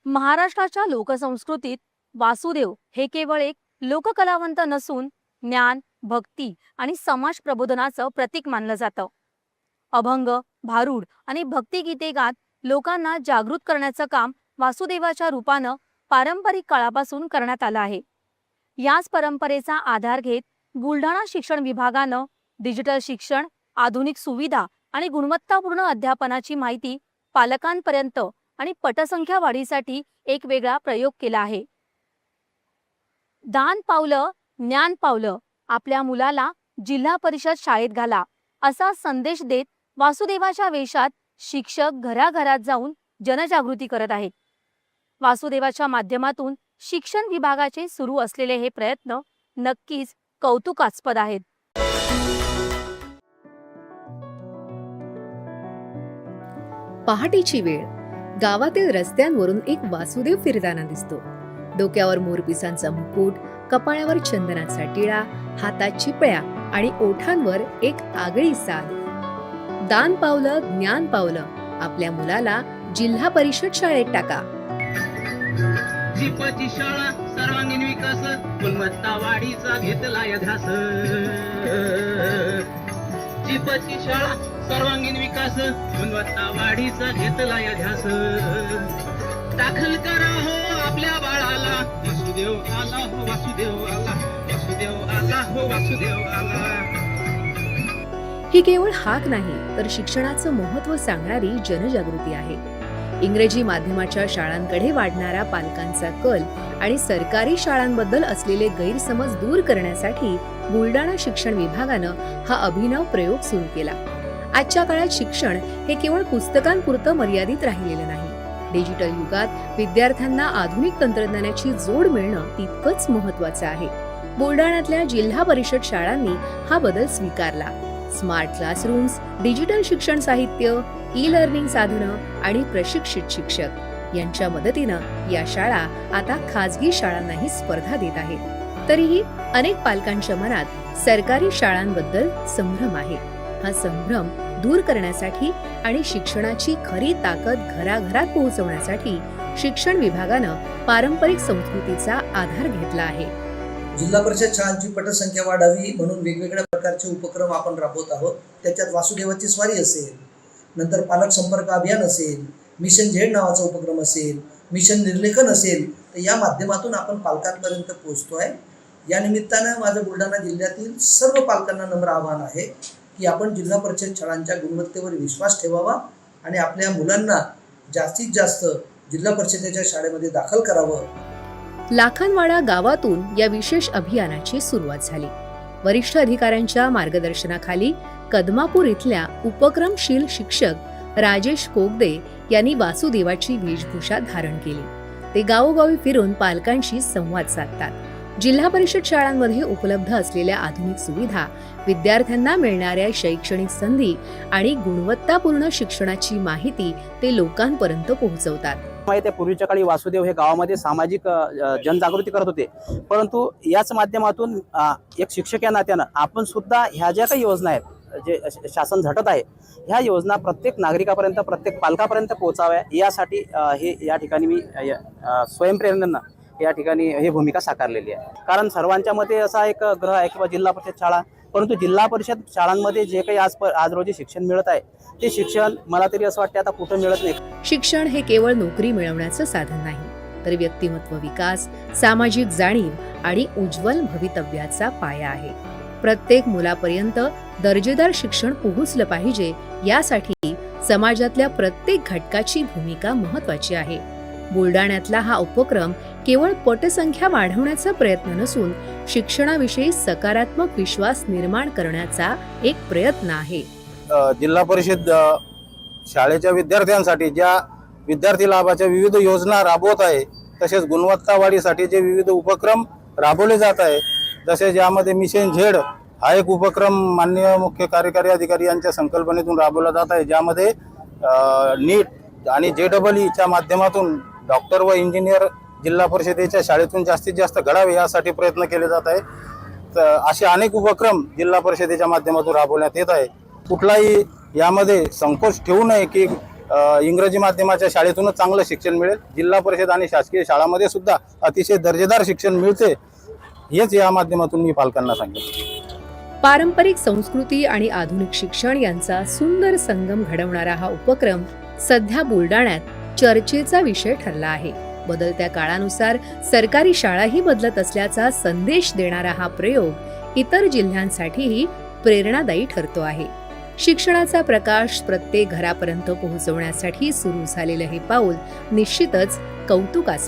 महाराष्ट्राच्या लोकसंस्कृतीत वासुदेव हे केवळ एक लोककलावंत नसून ज्ञान, भक्ती आणि समाज प्रबोधनाचं प्रतीक मानलं जातं. अभंग, भारुड आणि भक्तिगीते गात लोकांना जागृत करण्याचं काम वासुदेवाच्या रूपानं पारंपरिक काळापासून करण्यात आलं आहे. याच परंपरेचा आधार घेत बुलढाणा शिक्षण विभागानं डिजिटल शिक्षण, आधुनिक सुविधा आणि गुणवत्तापूर्ण अध्यापनाची माहिती पालकांपर्यंत आणि पटसंख्या वाढीसाठी एक वेगळा प्रयोग केला आहे. दान पावलं, ज्ञान पावलं, आपल्या मुलाला जिल्हा परिषद शाळेत घाला असा संदेश देत वासुदेवाच्या वेशात शिक्षक घराघरात जाऊन जनजागृती करत आहेत. वासुदेवाच्या माध्यमातून शिक्षण विभागाचे सुरू असलेले हे प्रयत्न नक्कीच कौतुकास्पद आहेत. पहाटेची वेळ. गावातील रस्त्यांवरून एक वासुदेव फिरताना दिसतो. डोक्यावर मोरपिसांचा मुकुट, कपाळावर चंदनाचा टिळा, हातात चिपळ्या आणि ओठांवर एक आगळी साध. दान पावलं, ज्ञान पावलं, आपल्या मुलाला जिल्हा परिषद शाळेत टाका. जीपची शाळा सर्वांगीण विकास, गुणवत्ता वाढीचा घेतला या ध्यास. जीपची शाळा सर्वांगीण विकास, गुणवत्ता वाढीचा घेतला या ध्यास. दाखल करा हो आपल्या बाळाला, वासुदेव आला हो वासुदेव आला, वासुदेव आला हो वासुदेव आला. ही केवळ हाक नाही तर शिक्षणाचं महत्त्व सांगणारी जनजागृती आहे. इंग्रजी माध्यमाच्या शाळांकडे वाढणारा पालकांचा कल आणि सरकारी शाळांबद्दल असलेले गैरसमज दूर करण्यासाठी बुलढाणा शिक्षण विभागानं हा अभिनव प्रयोग सुरू केला. आजच्या काळात शिक्षण हे केवळ पुस्तकांपुरतं मर्यादित राहिलेलं नाही. डिजिटल युगात विद्यार्थ्यांना आधुनिक तंत्रज्ञानाची जोड मिळणं तितकंच महत्त्वाचं आहे. बुलढाण्यातल्या जिल्हा परिषद शाळांनी हा बदल स्वीकारला. स्मार्ट क्लासरूम्स, डिजिटल शिक्षण साहित्य, ई लर्निंग साधनं आणि प्रशिक्षित शिक्षक यांच्या मदतीनं या शाळा आता खाजगी शाळांनाही स्पर्धा देत आहेत. तरीही अनेक पालकांच्या मनात सरकारी शाळांबद्दल संभ्रम आहे. हा संभ्रम दूर करण्यासाठी आणि शिक्षणाची खरी ताकद घराघरात पोहोचवण्यासाठी शिक्षण विभागानं पारंपरिक संस्कृतीचा आधार घेतला आहे. जिल्हा परिषद शाळांची पटसंख्या वाढावी म्हणून वेगवेगळ्या प्रकारचे उपक्रम आपण राबवत आहोत. त्याच्यात वासुदेवाची स्वारी असेल, नंतर पालक संपर्क अभियान असेल, मिशन झेड नावाचा उपक्रम असेल, मिशन निर्लेखन असेल, तर या माध्यमातून आपण पालकांपर्यंत पोहोचतोय. या निमित्तानं माझं बुलढाणा जिल्ह्यातील सर्व पालकांना नम्र आवाहन आहे की आपण जिल्हा परिषद शाळांच्या गुणवत्तेवर विश्वास ठेवावा आणि आपल्या मुलांना जास्तीत जास्त जिल्हा परिषदेच्या शाळेमध्ये दाखल करावं. लाखनवाडा गावातून या विशेष अभियानाची सुरुवात झाली. वरिष्ठ अधिकाऱ्यांच्या मार्गदर्शनाखाली कदमापूर इथल्या उपक्रमशील शिक्षक राजेश कोगदे यांनी वासुदेवाची वेशभूषा धारण केली. ते गावोगावी फिरून पालकांशी संवाद साधतात. जिल्हा परिषद शाळांमध्ये उपलब्ध असलेल्या आधुनिक सुविधा, विद्यार्थ्यांना मिळणाऱ्या शैक्षणिक संधी आणि गुणवत्तापूर्ण शिक्षणाची माहिती ते लोकांपर्यंत पोहोचवतात. माहिती आहे, पूर्वीच्या काळी वासुदेव हे गावामध्ये सामाजिक जनजागृती करत होते, परंतु याच माध्यमातून एक शिक्षक या नात्यानं आपण सुद्धा ह्या ज्या काही योजना आहेत, जे शासन झटत आहे, ह्या योजना प्रत्येक नागरिकापर्यंत, प्रत्येक पालकापर्यंत पोहोचाव्या यासाठी हे या ठिकाणी मी स्वयंप्रेरणेनं या ठिकाणी ही भूमिका साकारलेली आहे. कारण सर्वांच्या मध्ये असा एक ग्रह आहे किंवा जिल्हा परिषद शाळा, परंतु जिल्हा परिषद शाळांमध्ये जे काही आज रोजी शिक्षण मिळत आहे ते शिक्षण मला तरी असं वाटतं आता कुठं मिळत नाही. शिक्षण हे केवळ नोकरी मिळवण्याचं साधन नाही तर व्यक्तिमत्व विकास, सामाजिक जाणीव आणि उज्ज्वल भवितव्याचा पाया आहे. प्रत्येक मुलापर्यंत दर्जेदार शिक्षण पोहोचलं पाहिजे यासाठी समाजातल्या प्रत्येक घटकाची भूमिका महत्त्वाची आहे. बुलढाण्यातला हा उपक्रम केवळ पटसंख्या वाढवण्याचा प्रयत्न नसून शिक्षणाविषयी सकारात्मक विश्वास निर्माण करण्याचा एक प्रयत्न आहे. जिल्हा परिषद शाळेच्या विद्यार्थ्यांसाठी ज्या विद्यार्थी लाभाच्या विविध योजना राबवत आहे, तसेच गुणवत्ता वाढीसाठी जे विविध उपक्रम राबवले जात आहे, जसे ज्यामध्ये मिशन झेड हा एक उपक्रम माननीय मुख्य कार्यकारी अधिकारी यांच्या संकल्पनेतून राबवला जात आहे, ज्यामध्ये नीट आणि JEEच्या माध्यमातून डॉक्टर व इंजिनियर जिल्हा परिषदेच्या शाळेतून जास्तीत जास्त घडावे यासाठी प्रयत्न केले जात आहे. तर असे अनेक उपक्रम जिल्हा परिषदेच्या माध्यमातून राबवण्यात येत आहे. कुठलाही यामध्ये संकोच ठेवू नये की इंग्रजी माध्यमाच्या शाळेतूनच चांगलं शिक्षण मिळेल. जिल्हा परिषद आणि शासकीय शाळांमध्ये सुद्धा अतिशय दर्जेदार शिक्षण मिळते, हेच या माध्यमातून मी पालकांना सांगेन. पारंपरिक संस्कृती आणि आधुनिक शिक्षण यांचा सुंदर संगम घडवणारा हा उपक्रम सध्या बुलडाण्यात चर्चेचा विषय ठरला आहे. बदलत्या काळानुसार सरकारी शाळाही बदलत असल्याचा संदेश देणारा हा प्रयोग इतर जिल्ह्यांसाठीही प्रेरणादायी ठरतो आहे. शिक्षणाचा प्रकाश प्रत्येक घरापर्यंत पोहोचवण्यासाठी सुरू झालेलं हे पाऊल निश्चितच कौतुकास्पद